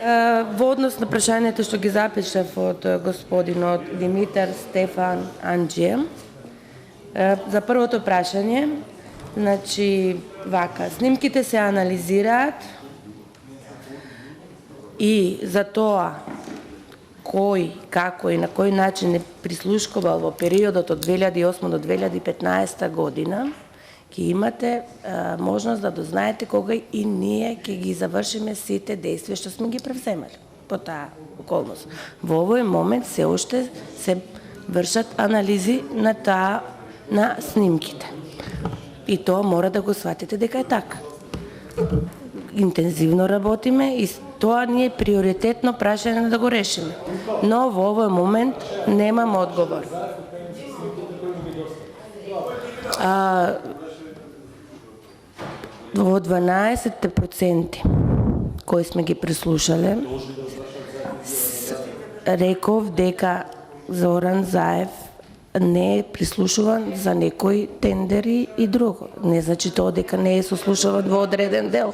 Во однос на прашањето што ги запишав од господинот Димитар Стефан Анџије, за првото прашање, значи вака, снимките се анализираат и за тоа кој, како и на кој начин е прислушкувал во периодот од 2008 до 2015 година, ќе имате можност да дознаете кога и ние ќе ги завршиме сите действија што сме ги превземали по таа околност. Во овој момент се уште се вршат анализи на снимките. И тоа мора да го сватите дека е така. Интензивно работиме и тоа ни е приоритетно прашање да го решиме. Но во овој момент немам одговор. Во 12% кои сме ги прислушале, реков дека Зоран Заев не е прислушуван за некои тендери и друго. Не значи тоа дека не е сослушаван во одреден дел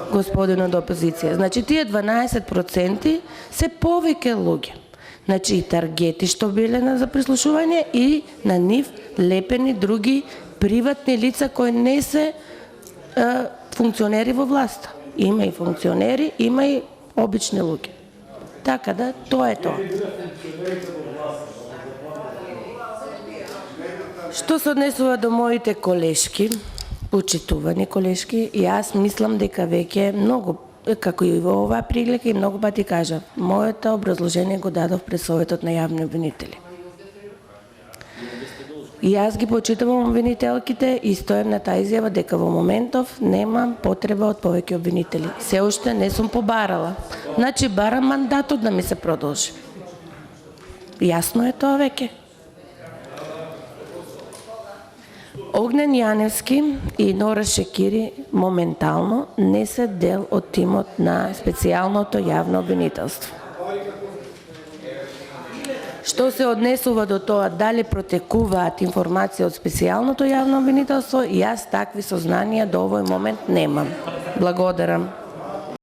господинот опозиција. Значи тие 12% се повеќе луѓе. Значи и таргети што биле за прислушување и на нив лепени други приватни лица кои не се функционери во власта. Има и функционери, има и обични луѓе. Така да, тоа е тоа. Што се однесува до моите колешки, почитувани колешки, јас мислам дека веќе многу, како и во оваа прилика и многу пати кажав, моето образложение го дадов пред Советот на јавни обвинители. И јас ги почитувам обвинителките и стојам на таа изјава дека во моментов немам потреба од повеќе обвинители. Се уште не сум побарала. Значи барам мандатот да ми се продолжи. Јасно е тоа веќе. Огнен Јаневски и Нора Шекири моментално не се дел од тимот на специјалното јавно обвинителство. Што се однесува до тоа дали протекуваат информации од специјалното јавно обвинителство, јас такви сознанија до овој момент немам. Благодарам.